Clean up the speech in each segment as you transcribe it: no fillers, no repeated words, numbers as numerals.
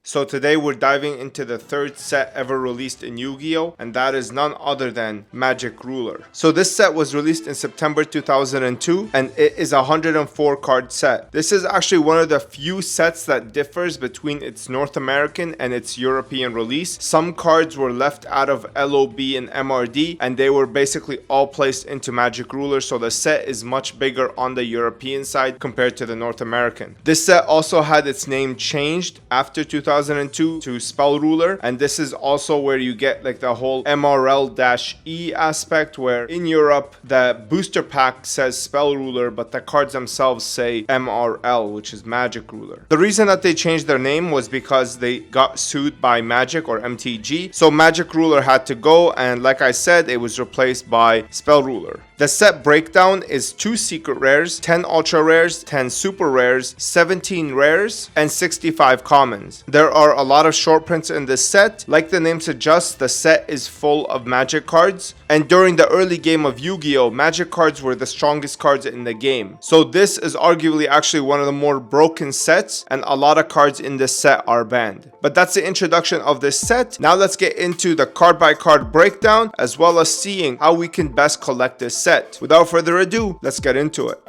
So today we're diving into the third set ever released in Yu-Gi-Oh! And that is none other than Magic Ruler. So this set was released in September 2002 and it is a 104 card set. This is actually one of the few sets that differs between its North American and its European release. Some cards were left out of LOB and MRD and they were basically all placed into Magic Ruler, so the set is much bigger on the European side compared to the North American. This set also had its name changed after 2002 to Spell Ruler, and this is also where you get like the whole MRL-E aspect, where in Europe the booster pack says Spell Ruler but the cards themselves say MRL, which is Magic Ruler. The reason that they changed their name was because they got sued by Magic or MTG, so Magic Ruler had to go, and like I said, it was replaced by Spell Ruler. The set breakdown is 2 secret rares, 10 ultra rares, 10 super rares, 17 rares, and 65 commons. There are a lot of short prints in this set. Like the name suggests, the set is full of Magic cards, and during the early game of Yu-Gi-Oh! Magic cards were the strongest cards in the game. So this is arguably actually one of the more broken sets, and a lot of cards in this set are banned. But that's the introduction of this set. Now let's get into the card by card breakdown, as well as seeing how we can best collect this set. Without further ado, let's get into it.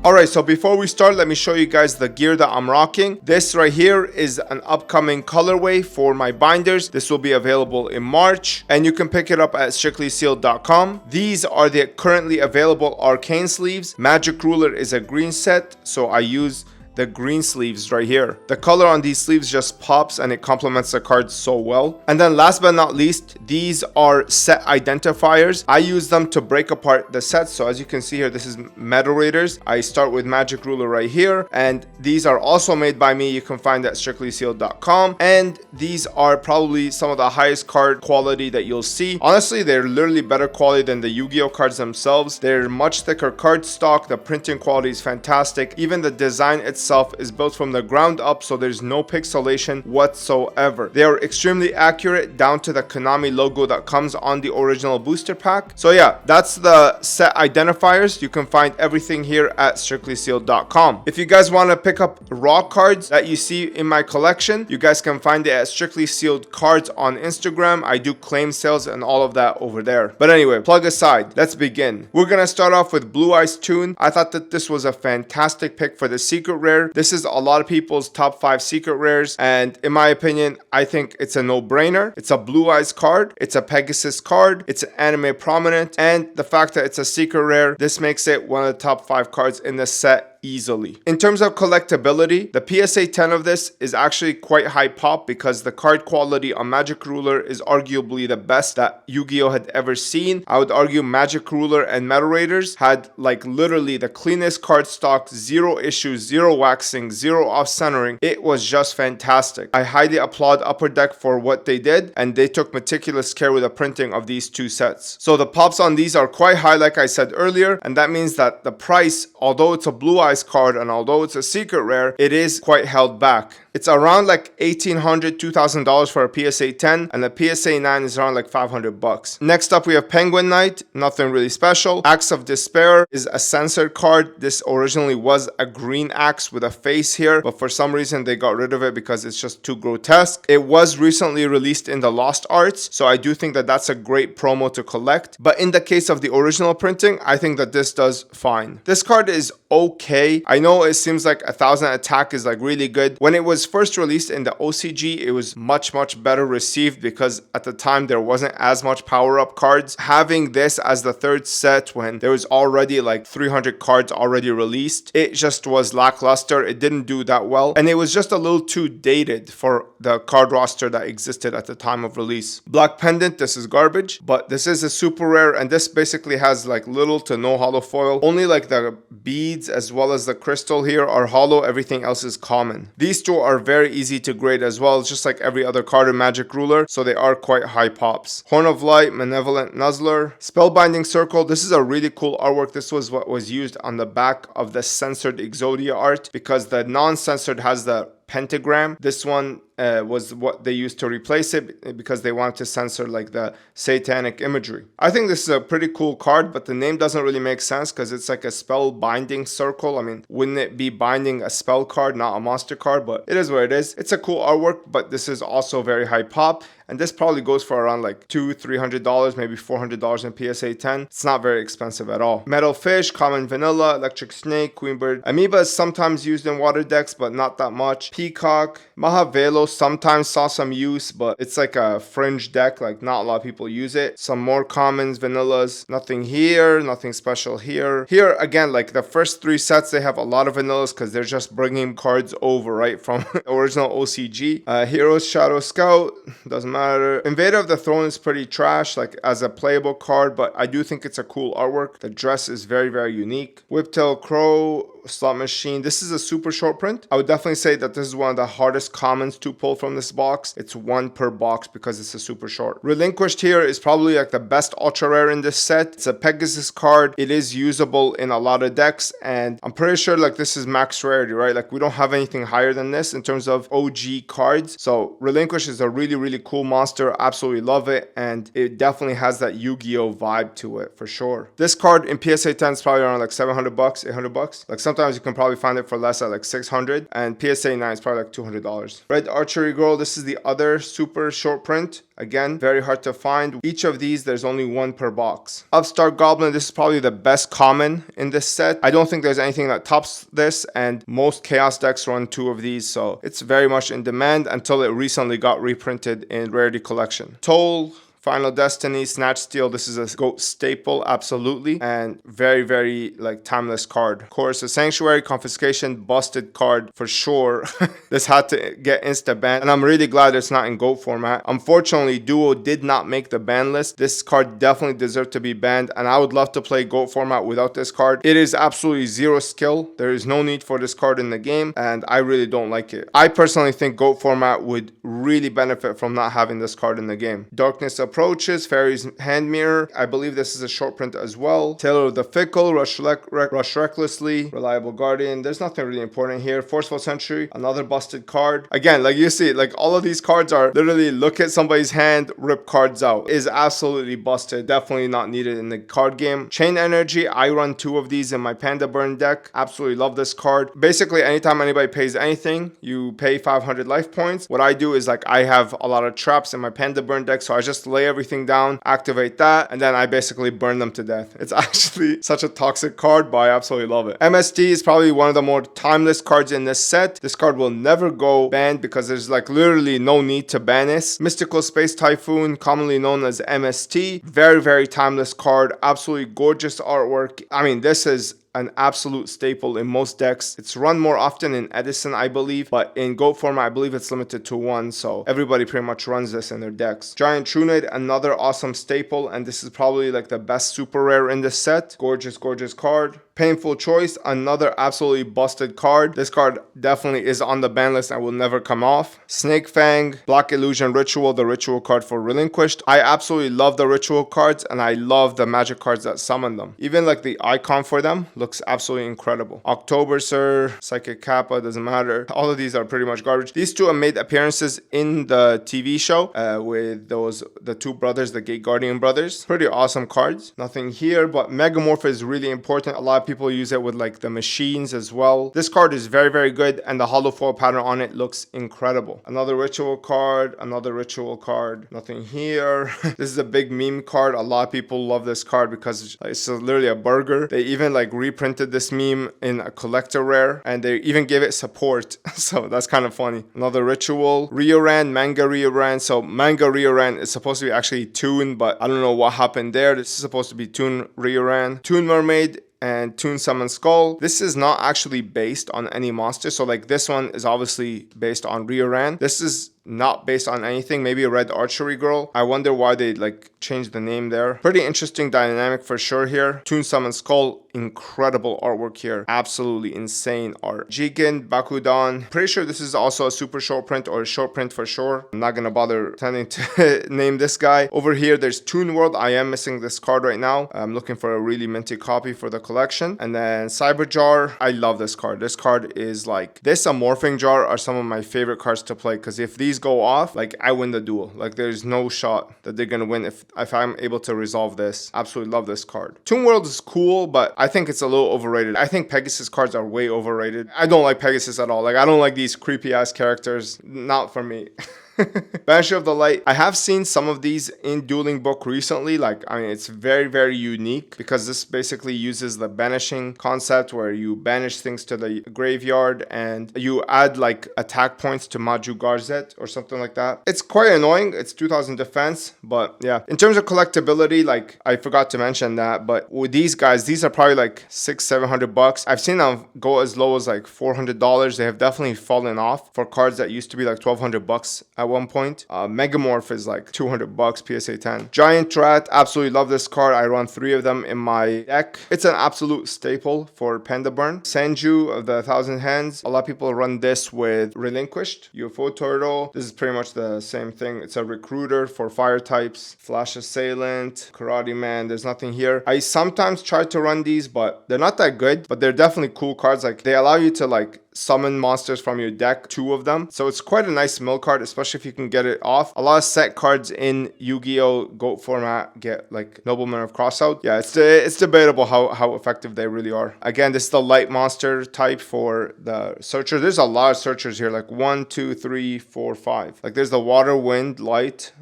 Alright, so before we start, let me show you guys the gear that I'm rocking. This right here is an upcoming colorway for my binders. This will be available in March, and you can pick it up at strictlysealedinc.com. These are the currently available arcane sleeves. Magic Ruler is a green set, so I use the green sleeves right here. The color on these sleeves just pops and it complements the cards so well. And then last but not least, these are set identifiers. I use them to break apart the sets. So as you can see here, this is Metal Raiders. I start with Magic Ruler right here, and these are also made by me. You can find at strictlysealed.com, and these are probably some of the highest card quality that you'll see. Honestly, they're literally better quality than the Yu-Gi-Oh cards themselves. They're much thicker card stock. The printing quality is fantastic. Even the design itself is built from the ground up, so there's no pixelation whatsoever. They are extremely accurate down to the Konami logo that comes on the original booster pack. So yeah, that's the set identifiers. You can find everything here at strictlysealed.com. If you guys want to pick up raw cards that you see in my collection, you guys can find it at Strictly Sealed Cards on Instagram. I do claim sales and all of that over there. But anyway, plug aside, let's begin. We're gonna start off with Blue Eyes Toon. I thought that this was a fantastic pick for the secret rare. This is a lot of people's top 5 secret rares, and in my opinion, I think it's a no-brainer. It's a Blue Eyes card, it's a Pegasus card, it's an anime prominent, and the fact that it's a secret rare, this makes it one of the top 5 cards in the set easily. In terms of collectability, the PSA 10 of this is actually quite high pop because the card quality on Magic Ruler is arguably the best that Yu-Gi-Oh had ever seen. I would argue Magic Ruler and Metal Raiders had like literally the cleanest card stock, 0 issues, 0 waxing, 0 off-centering. It was just fantastic. I highly applaud Upper Deck for what they did, and they took meticulous care with the printing of these 2 sets. So the pops on these are quite high, like I said earlier, and that means that the price, although it's a Blue Eyes card and although it's a secret rare, it is quite held back. It's around like $1,800, $2,000 for a PSA 10, and the PSA 9 is around like $500. Next up, we have Penguin Knight. Nothing really special. Axe of Despair is a censored card. This originally was a green axe with a face here, but for some reason they got rid of it because it's just too grotesque. It was recently released in the Lost Arts, so I do think that that's a great promo to collect. But in the case of the original printing, I think that this does fine. This card is okay. I know it seems like 1,000 attack is like really good. When it was first released in the OCG, it was much better received because at the time there wasn't as much power-up cards. Having this as the third set when there was already like 300 cards already released, it just was lackluster. It didn't do that well, and it was just a little too dated for the card roster that existed at the time of release. Black Pendant, this is garbage, but this is a super rare, and this basically has like little to no hollow foil. Only like the beads as well as the crystal here are hollow. Everything else is common. These 2 are very easy to grade as well, just like every other card in Magic Ruler, so they are quite high pops. Horn of Light, Malevolent Nuzzler, Spellbinding Circle. This is a really cool artwork. This was what was used on the back of the censored Exodia art because the non-censored has the pentagram. This one was what they used to replace it because they wanted to censor like the satanic imagery. I think this is a pretty cool card, but the name doesn't really make sense because it's like a spell binding circle. I mean, wouldn't it be binding a spell card, not a monster card? But it is what it is. It's a cool artwork, but this is also very high pop. And this probably goes for around like $200-$300, maybe $400 in PSA 10. It's not very expensive at all. Metal Fish, Common Vanilla, Electric Snake, Queenbird. Amoeba is sometimes used in water decks, but not that much. Peacock, Mahavelo sometimes saw some use, but it's like a fringe deck. Like not a lot of people use it. Some more commons, vanillas. Nothing here, nothing special here. Here again, like the first 3 sets, they have a lot of vanillas because they're just bringing cards over, right, from original OCG. Heroes, Shadow Scout, doesn't matter. Invader of the Throne is pretty trash, like as a playable card, but I do think it's a cool artwork. The dress is very, very unique. Whiptail Crow, Slot Machine. This is a super short print. I would definitely say that this is one of the hardest commons to pull from this box. It's 1 per box because it's a super short. Relinquished here is probably like the best ultra rare in this set. It's a Pegasus card. It is usable in a lot of decks, and I'm pretty sure like this is max rarity, right? Like we don't have anything higher than this in terms of OG cards. So Relinquish is a really, really cool monster. Absolutely love it, and it definitely has that Yu-Gi-Oh vibe to it for sure. This card in PSA 10 is probably around like $700, $800. Like sometimes you can probably find it for less at like $600, and PSA 9 is probably like $200. Red Archery Girl, this is the other super short print. Again, very hard to find. Each of these, there's only 1 per box. Upstart Goblin, this is probably the best common in this set. I don't think there's anything that tops this, and most Chaos decks run 2 of these, so it's very much in demand until it recently got reprinted in Rarity Collection. Toll, Final Destiny, Snatch Steal, this is a GOAT staple, absolutely, and very, very like timeless card. Chorus of Sanctuary, Confiscation, busted card for sure. This had to get insta banned, and I'm really glad it's not in GOAT format. Unfortunately, Duo did not make the ban list. This card definitely deserved to be banned, and I would love to play GOAT format without this card. It is absolutely 0 skill. There is no need for this card in the game, and I really don't like it. I personally think GOAT format would really benefit from not having this card in the game. Darkness Approaches, Fairy's Hand Mirror. I believe this is a short print as well. Tailor of the Fickle, Rush Recklessly, Reliable Guardian. There's nothing really important here. Forceful Century, another busted card. Again, like you see, like all of these cards are literally look at somebody's hand, rip cards out. Is absolutely busted. Definitely not needed in the card game. Chain Energy, I run 2 of these in my Panda Burn deck. Absolutely love this card. Basically, anytime anybody pays anything, you pay 500 life points. What I do is like I have a lot of traps in my Panda Burn deck, so I just lay everything down, activate that, and then I basically burn them to death. It's actually such a toxic card, but I absolutely love it. MST is probably one of the more timeless cards in this set. This card will never go banned because there's like literally no need to ban this. Mystical Space Typhoon, commonly known as MST. Very, very timeless card. Absolutely gorgeous artwork. I mean, this is an absolute staple in most decks. It's run more often in Edison, I believe, but in GOAT format, I believe it's limited to 1, so everybody pretty much runs this in their decks. Giant Trunade, another awesome staple, and this is probably like the best super rare in this set. Gorgeous, gorgeous card. Painful Choice, another absolutely busted card. This card definitely is on the ban list and will never come off. Snake Fang, Black Illusion Ritual, the ritual card for Relinquished. I absolutely love the ritual cards, and I love the magic cards that summon them. Even like the icon for them looks absolutely incredible. October Sir, Psychic Kappa, doesn't matter. All of these are pretty much garbage. These 2 have made appearances in the TV show with the 2 brothers, the Gate Guardian brothers. Pretty awesome cards. Nothing here, but Megamorph is really important. A lot of people use it with like the machines as well. This card is very, very good, and the hollow foil pattern on it looks incredible. Another ritual card, another ritual card. Nothing here. This is a big meme card. A lot of people love this card because it's literally a burger. They even like reprinted this meme in a collector rare, and they even gave it support. So that's kind of funny. Another ritual. Rioran, Manga Rioran. So Manga Rioran is supposed to be actually Toon, but I don't know what happened there. This is supposed to be Toon Rioran. Toon Mermaid and Toon Summon Skull. This is not actually based on any monster, so like this one is obviously based on Rioran. This is not based on anything. Maybe a red archery girl. I wonder why they like changed the name there. Pretty interesting dynamic for sure here. Toon Summon Skull, incredible artwork here. Absolutely insane art. Jigen, Bakudan. Pretty sure this is also a super short print or a short print for sure. I'm not gonna bother pretending to name this guy. Over here, there's Toon World. I am missing this card right now. I'm looking for a really minty copy for the collection. And then Cyber Jar. I love this card. This card is like, this and Morphing Jar are some of my favorite cards to play, because if these go off, like I win the duel. Like there's no shot that they're gonna win if I'm able to resolve this. Absolutely love this card. Toon World is cool, but I think it's a little overrated. I think Pegasus cards are way overrated. I don't like Pegasus at all. Like I don't like these creepy ass characters. Not for me. Banisher of the Light. I have seen some of these in Dueling Book recently. Like, I mean, it's very, very unique because this basically uses the banishing concept where you banish things to the graveyard and you add like attack points to Maju Garzet or something like that. It's quite annoying. It's 2000 defense, but yeah. In terms of collectability, like I forgot to mention that, but with these guys, these are probably like $600-700. I've seen them go as low as like $400. They have definitely fallen off for cards that used to be like $1,200 at one point. Megamorph is like $200 PSA 10. Giant Rat, absolutely love this card. I run 3 of them in my deck. It's an absolute staple for Panda Burn. Senju of the 1,000 Hands. A lot of people run this with Relinquished. UFO Turtle. This is pretty much the same thing. It's a recruiter for fire types. Flash Assailant. Karate Man. There's nothing here. I sometimes try to run these, but they're not that good. But they're definitely cool cards. Like they allow you to like summon monsters from your deck, 2 of them. So it's quite a nice mill card, especially if you can get it off. A lot of set cards in Yu-Gi-Oh! GOAT format get like Nobleman of Crossout. Yeah, it's debatable how effective they really are. Again, this is the light monster type for the searcher. There's a lot of searchers here, like 1, 2, 3, 4, 5. Like there's the water, wind, light,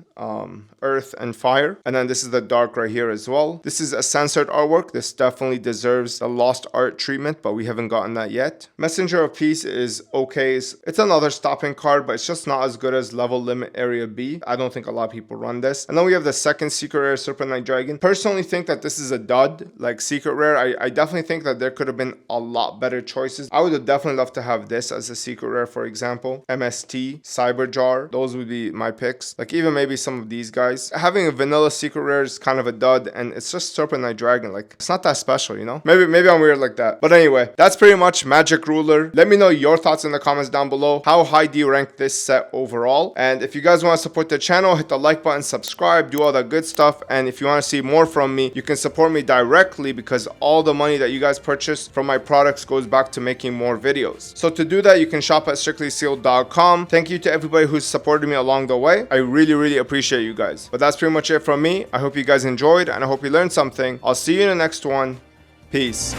earth, and fire. And then this is the dark right here as well. This is a censored artwork. This definitely deserves the lost art treatment, but we haven't gotten that yet. Messenger of Peace is okay. It's another stopping card, but it's just not as good as Level Limit Area B. I don't think a lot of people run this. And then we have the second Secret Rare Serpent Knight Dragon. Personally think that this is a dud, like Secret Rare. I definitely think that there could have been a lot better choices. I would have definitely loved to have this as a Secret Rare, for example. MST, Cyber Jar. Those would be my picks. Like even maybe some of these guys. Having a vanilla Secret Rare is kind of a dud, and it's just Serpent Knight Dragon. Like it's not that special, you know? Maybe I'm weird like that. But anyway, that's pretty much Magic Ruler. Let me know your thoughts in the comments down below. How high do you rank this set overall? And if you guys want to support the channel, hit the like button, subscribe, do all that good stuff. And if you want to see more from me, you can support me directly because all the money that you guys purchase from my products goes back to making more videos. So to do that, you can shop at strictlysealed.com. Thank you to everybody who's supported me along the way. I really appreciate you guys. But that's pretty much it from me. I hope you guys enjoyed and I hope you learned something. I'll see you in the next one. Peace.